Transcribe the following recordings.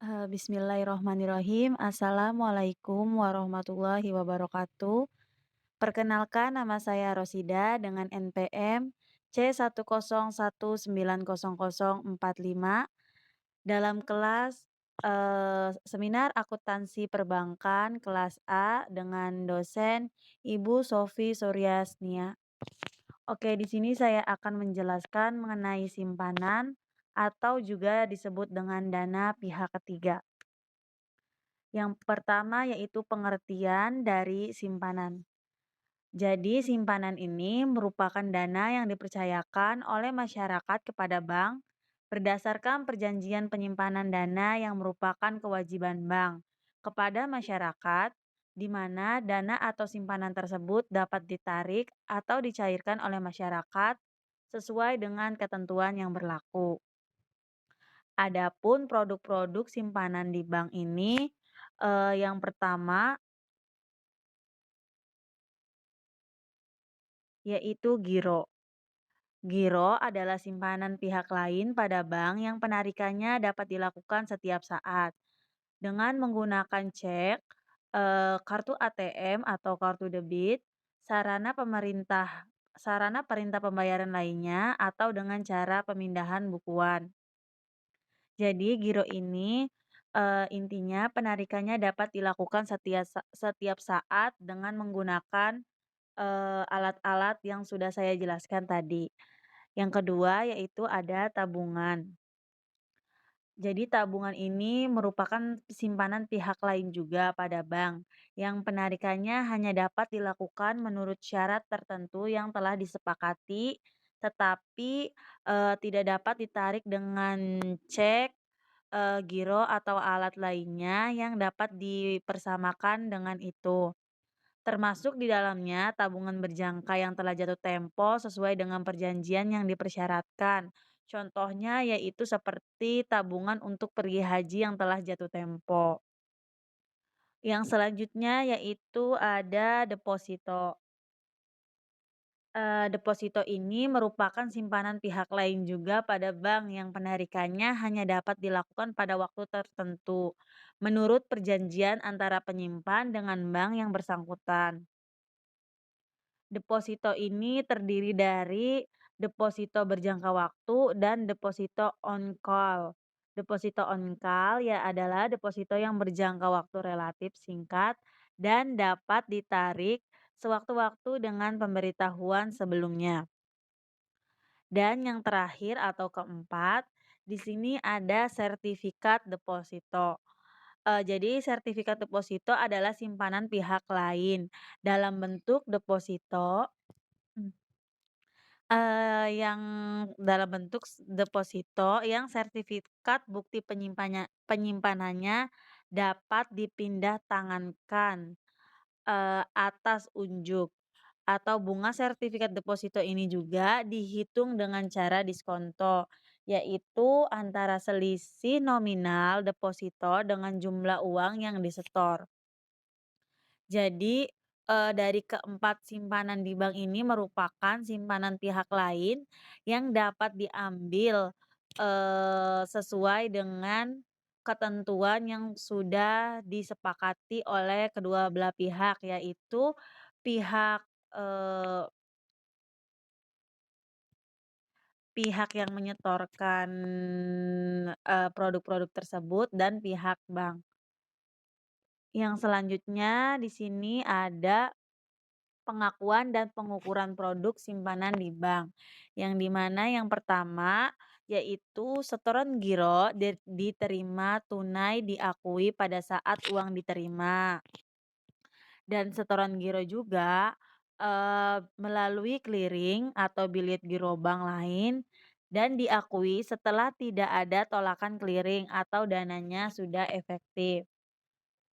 Bismillahirrahmanirrahim. Assalamualaikum warahmatullahi wabarakatuh. Perkenalkan nama saya Rosida dengan NPM C101900045 dalam kelas seminar akuntansi perbankan kelas A dengan dosen Ibu Sofi Suryasnia. Oke, di sini saya akan menjelaskan mengenai simpanan atau juga disebut dengan dana pihak ketiga. Yang pertama yaitu pengertian dari simpanan. Jadi, simpanan ini merupakan dana yang dipercayakan oleh masyarakat kepada bank berdasarkan perjanjian penyimpanan dana yang merupakan kewajiban bank kepada masyarakat, di mana dana atau simpanan tersebut dapat ditarik atau dicairkan oleh masyarakat sesuai dengan ketentuan yang berlaku. Adapun produk-produk simpanan di bank ini, yang pertama yaitu giro. Giro adalah simpanan pihak lain pada bank yang penarikannya dapat dilakukan setiap saat dengan menggunakan cek, kartu ATM atau kartu debit, sarana pemerintah sarana perintah pembayaran lainnya atau dengan cara pemindahan bukuan. Jadi giro ini, intinya penarikannya dapat dilakukan setiap saat dengan menggunakan, alat-alat yang sudah saya jelaskan tadi. Yang kedua yaitu ada tabungan. Jadi tabungan ini merupakan simpanan pihak lain juga pada bank, yang penarikannya hanya dapat dilakukan menurut syarat tertentu yang telah disepakati, tetapi, tidak dapat ditarik dengan cek, giro atau alat lainnya yang dapat dipersamakan dengan itu. Termasuk di dalamnya tabungan berjangka yang telah jatuh tempo sesuai dengan perjanjian yang dipersyaratkan. Contohnya yaitu seperti tabungan untuk pergi haji yang telah jatuh tempo. Yang selanjutnya yaitu ada deposito. Deposito ini merupakan simpanan pihak lain juga pada bank yang penarikannya hanya dapat dilakukan pada waktu tertentu, menurut perjanjian antara penyimpan dengan bank yang bersangkutan. Deposito ini terdiri dari deposito berjangka waktu dan deposito on call. Deposito on call ya adalah deposito yang berjangka waktu relatif singkat dan dapat ditarik sewaktu-waktu dengan pemberitahuan sebelumnya. Dan yang terakhir atau keempat, di sini ada sertifikat deposito. Jadi sertifikat deposito adalah simpanan pihak lain dalam bentuk deposito. Yang dalam bentuk deposito yang sertifikat bukti penyimpanannya dapat dipindah tangankan, atas unjuk, atau bunga sertifikat deposito ini juga dihitung dengan cara diskonto, yaitu antara selisih nominal deposito dengan jumlah uang yang disetor. Jadi, dari keempat simpanan di bank ini merupakan simpanan pihak lain yang dapat diambil, sesuai dengan ketentuan yang sudah disepakati oleh kedua belah pihak, yaitu pihak, eee, pihak yang menyetorkan, produk-produk tersebut dan pihak bank. Yang selanjutnya di sini ada pengakuan dan pengukuran produk simpanan di bank. Yang dimana yang pertama yaitu setoran giro diterima tunai diakui pada saat uang diterima. Dan setoran giro juga melalui clearing atau bilet giro bank lain dan diakui setelah tidak ada tolakan clearing atau dananya sudah efektif.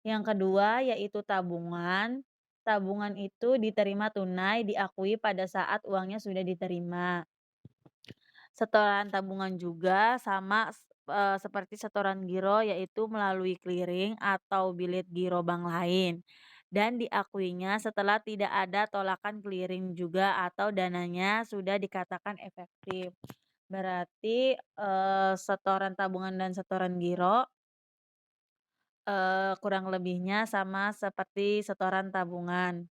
Yang kedua yaitu tabungan. Tabungan itu diterima tunai diakui pada saat uangnya sudah diterima. Setoran tabungan juga sama seperti setoran giro yaitu melalui clearing atau bilet giro bank lain dan diakuinya setelah tidak ada tolakan clearing juga atau dananya sudah dikatakan efektif. Berarti, setoran tabungan dan setoran giro kurang lebihnya sama seperti setoran tabungan.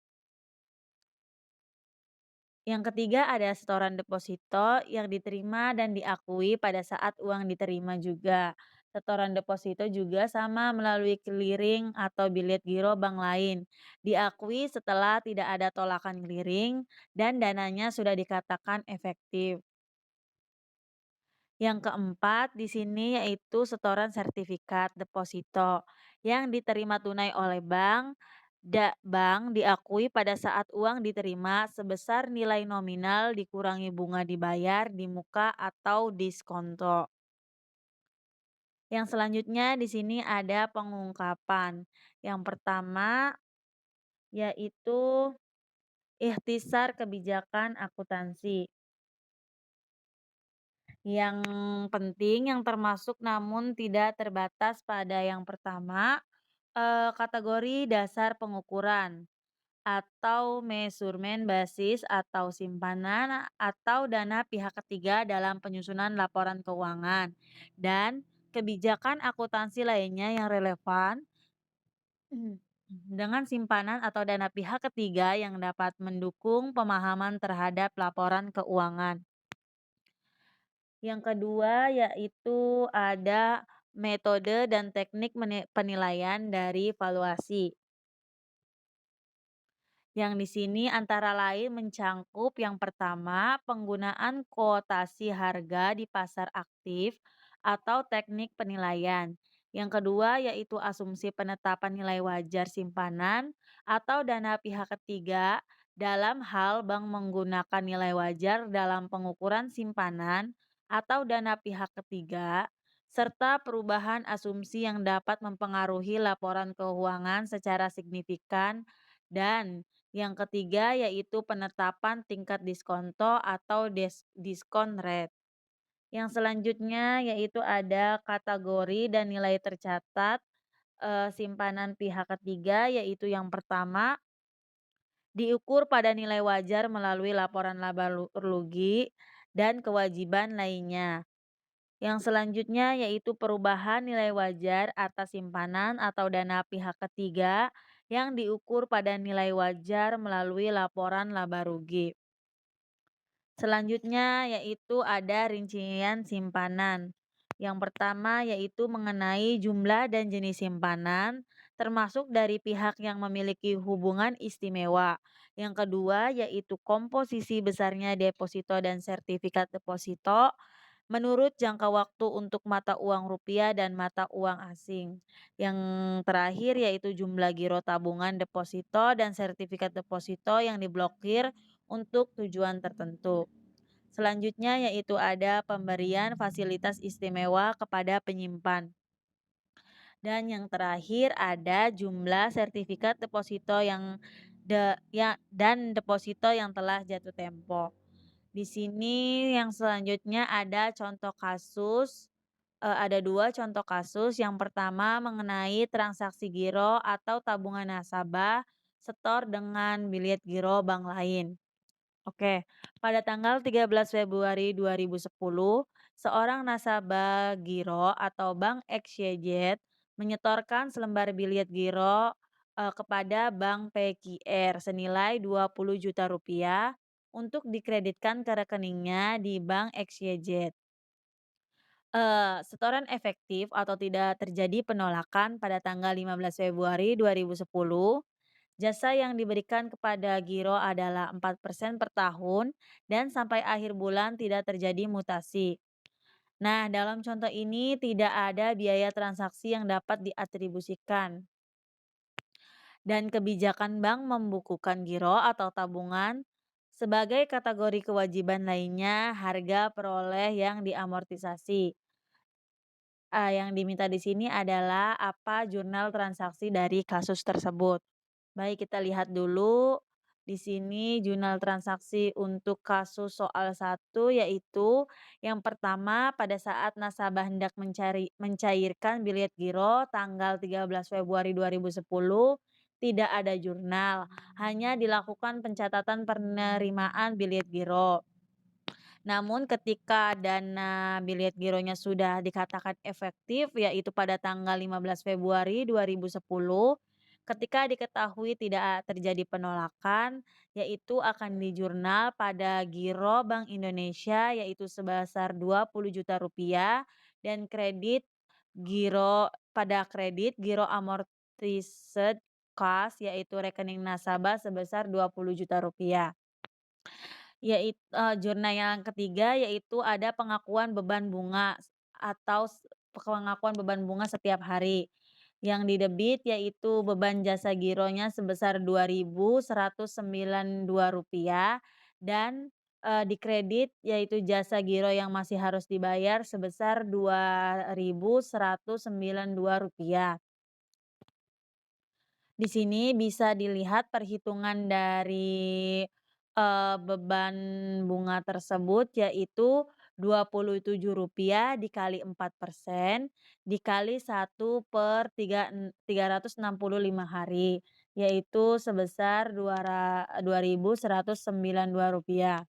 Yang ketiga ada setoran deposito yang diterima dan diakui pada saat uang diterima juga. Setoran deposito juga sama melalui clearing atau bilet giro bank lain. Diakui setelah tidak ada tolakan clearing dan dananya sudah dikatakan efektif. Yang keempat di sini yaitu setoran sertifikat deposito yang diterima tunai oleh bank. Bank diakui pada saat uang diterima sebesar nilai nominal dikurangi bunga dibayar di muka atau diskonto. Yang selanjutnya di sini ada pengungkapan. Yang pertama yaitu ikhtisar kebijakan akuntansi. Yang penting, yang termasuk namun tidak terbatas pada yang pertama, kategori dasar pengukuran atau measurement basis atau simpanan atau dana pihak ketiga dalam penyusunan laporan keuangan dan kebijakan akuntansi lainnya yang relevan dengan simpanan atau dana pihak ketiga yang dapat mendukung pemahaman terhadap laporan keuangan. Yang kedua yaitu ada metode dan teknik penilaian dari valuasi. Yang di sini antara lain mencangkup yang pertama, penggunaan kuotasi harga di pasar aktif atau teknik penilaian. Yang kedua yaitu asumsi penetapan nilai wajar simpanan atau dana pihak ketiga dalam hal bank menggunakan nilai wajar dalam pengukuran simpanan atau dana pihak ketiga serta perubahan asumsi yang dapat mempengaruhi laporan keuangan secara signifikan dan yang ketiga yaitu penetapan tingkat diskonto atau diskon rate. Yang selanjutnya yaitu ada kategori dan nilai tercatat simpanan pihak ketiga yaitu yang pertama diukur pada nilai wajar melalui laporan laba rugi dan kewajiban lainnya. Yang selanjutnya yaitu perubahan nilai wajar atas simpanan atau dana pihak ketiga yang diukur pada nilai wajar melalui laporan laba rugi. Selanjutnya yaitu ada rincian simpanan. Yang pertama yaitu mengenai jumlah dan jenis simpanan, termasuk dari pihak yang memiliki hubungan istimewa. Yang kedua yaitu komposisi besarnya deposito dan sertifikat deposito menurut jangka waktu untuk mata uang rupiah dan mata uang asing. Yang terakhir yaitu jumlah giro tabungan deposito dan sertifikat deposito yang diblokir untuk tujuan tertentu. Selanjutnya yaitu ada pemberian fasilitas istimewa kepada penyimpan. Dan yang terakhir ada jumlah sertifikat deposito dan deposito yang telah jatuh tempo. Di sini yang selanjutnya ada contoh kasus, ada 2 contoh kasus. Yang pertama mengenai transaksi giro atau tabungan nasabah setor dengan bilet giro bank lain. Oke, pada tanggal 13 Februari 2010, seorang nasabah giro atau Bank XYZ menyetorkan selembar bilet giro kepada Bank PKR senilai 20 juta rupiah untuk dikreditkan ke rekeningnya di Bank XYZ. Setoran efektif atau tidak terjadi penolakan pada tanggal 15 Februari 2010. Jasa yang diberikan kepada giro adalah 4% per tahun dan sampai akhir bulan tidak terjadi mutasi. Nah, dalam contoh ini tidak ada biaya transaksi yang dapat diatribusikan dan kebijakan bank membukukan giro atau tabungan sebagai kategori kewajiban lainnya harga peroleh yang diamortisasi. Yang diminta di sini adalah apa jurnal transaksi dari kasus tersebut. Baik, kita lihat dulu di sini jurnal transaksi untuk kasus soal satu yaitu yang pertama pada saat nasabah hendak mencairkan bilet giro tanggal 13 Februari 2010 tidak ada jurnal, hanya dilakukan pencatatan penerimaan bilet giro. Namun ketika dana bilet gironya sudah dikatakan efektif, yaitu pada tanggal 15 Februari 2010, ketika diketahui tidak terjadi penolakan, yaitu akan dijurnal pada giro Bank Indonesia yaitu sebesar Rp20 juta dan kredit giro amortised cost yaitu rekening nasabah sebesar Rp20 juta. Zona yang ketiga yaitu ada pengakuan beban bunga atau pengakuan beban bunga setiap hari. Yang didebit yaitu beban jasa gironya sebesar Rp2.192 dan, dikredit yaitu jasa giro yang masih harus dibayar sebesar Rp2.192. Di sini bisa dilihat perhitungan dari, beban bunga tersebut yaitu Rp27 dikali 4% dikali 1/365 hari, yaitu sebesar Rp2.192.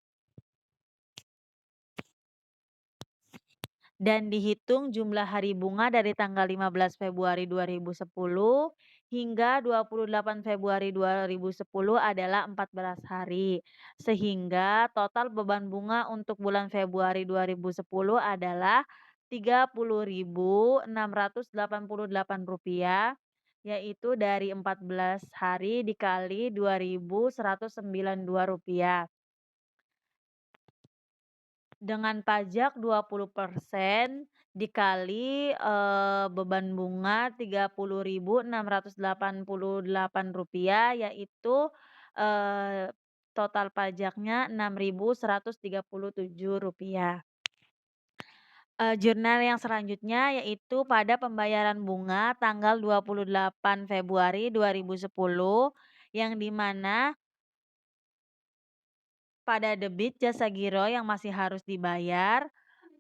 Dan dihitung jumlah hari bunga dari tanggal 15 Februari 2010 hingga 28 Februari 2010 adalah 14 hari. Sehingga total beban bunga untuk bulan Februari 2010 adalah Rp30.688, yaitu dari 14 hari dikali Rp2.192. Dengan pajak 20% dikali, beban bunga Rp30.688 yaitu, eee, total pajaknya Rp6.137. Jurnal yang selanjutnya yaitu pada pembayaran bunga tanggal 28 Februari 2010 yang di mana pada debit jasa giro yang masih harus dibayar,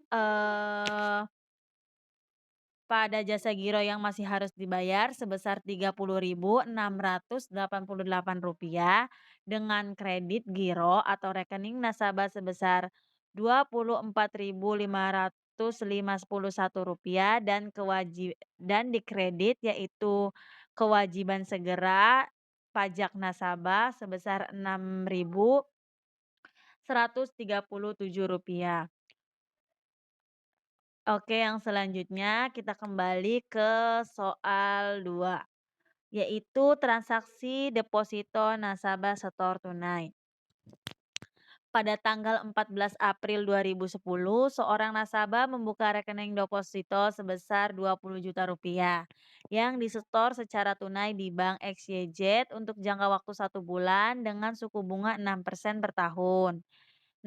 eee pada jasa giro yang masih harus dibayar sebesar Rp30.688 dengan kredit giro atau rekening nasabah sebesar Rp24.551 dan dikredit yaitu kewajiban segera pajak nasabah sebesar Rp6.137. Oke, yang selanjutnya kita kembali ke soal 2, yaitu transaksi deposito nasabah setor tunai. Pada tanggal 14 April 2010, seorang nasabah membuka rekening deposito sebesar Rp20 juta yang disetor secara tunai di Bank XYZ untuk jangka waktu 1 bulan dengan suku bunga 6% per tahun.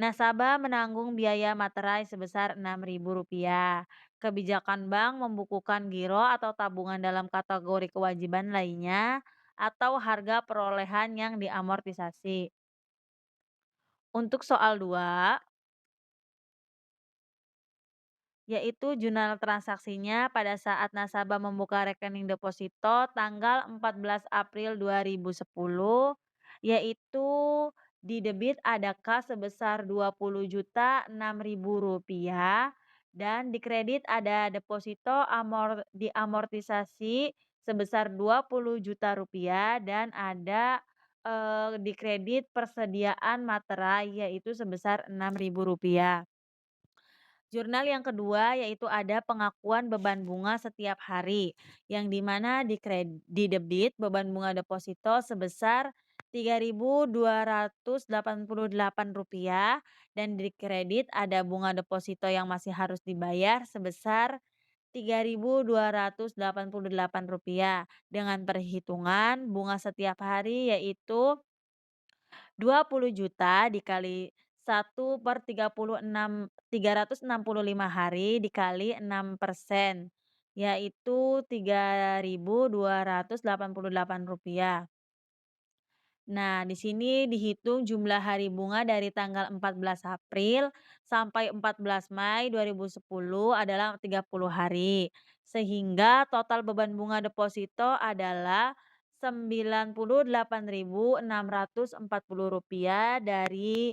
Nasabah menanggung biaya materai sebesar Rp6.000. Kebijakan bank membukukan giro atau tabungan dalam kategori kewajiban lainnya atau harga perolehan yang diamortisasi. Untuk soal 2, yaitu jurnal transaksinya pada saat nasabah membuka rekening deposito tanggal 14 April 2010, yaitu di debit ada kas sebesar Rp20.006.000 dan di kredit ada deposito diamortisasi sebesar Rp20 juta dan ada di kredit persediaan materai yaitu sebesar Rp6.000. Jurnal yang kedua yaitu ada pengakuan beban bunga setiap hari, yang di mana di debit beban bunga deposito sebesar Rp3.288 dan di kredit ada bunga deposito yang masih harus dibayar sebesar Rp3.288 dengan perhitungan bunga setiap hari yaitu 20 juta dikali 1/365 hari dikali 6%, yaitu Rp3.288. Nah, di sini dihitung jumlah hari bunga dari tanggal 14 April sampai 14 Mei 2010 adalah 30 hari. Sehingga total beban bunga deposito adalah Rp98.640 dari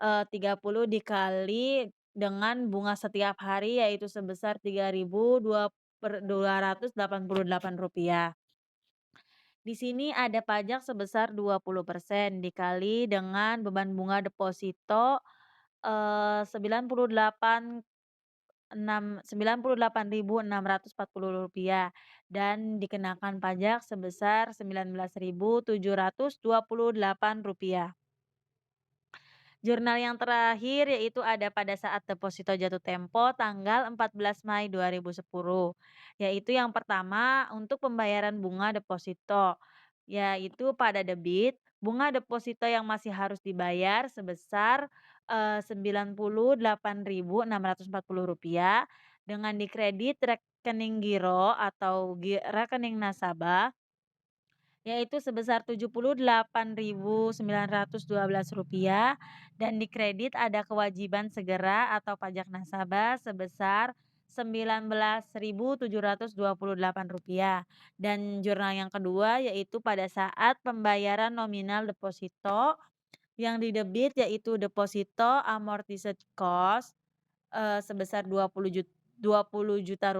30 dikali dengan bunga setiap hari yaitu sebesar Rp3.288. Di sini ada pajak sebesar 20% dikali dengan beban bunga deposito, 98.640 rupiah dan dikenakan pajak sebesar Rp19.728. Jurnal yang terakhir yaitu ada pada saat deposito jatuh tempo tanggal 14 Mei 2010, yaitu yang pertama untuk pembayaran bunga deposito, yaitu pada debit, bunga deposito yang masih harus dibayar sebesar, Rp98.640 dengan dikredit rekening giro atau rekening nasabah yaitu sebesar Rp78.912 dan dikredit ada kewajiban segera atau pajak nasabah sebesar Rp19.728 dan jurnal yang kedua yaitu pada saat pembayaran nominal deposito yang didebit yaitu deposito amortised cost, sebesar Rp20 juta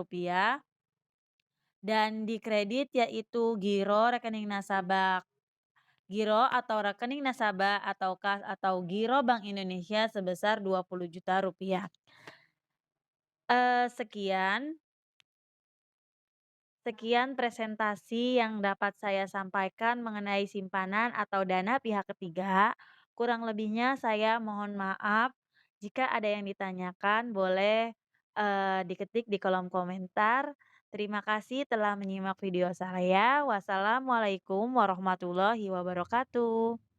dan dikredit yaitu giro rekening nasabah. Giro atau rekening nasabah atau kas atau giro Bank Indonesia sebesar Rp20 juta. Sekian sekian presentasi yang dapat saya sampaikan mengenai simpanan atau dana pihak ketiga. Kurang lebihnya saya mohon maaf. Jika ada yang ditanyakan boleh, diketik di kolom komentar. Terima kasih telah menyimak video saya. Wassalamualaikum warahmatullahi wabarakatuh.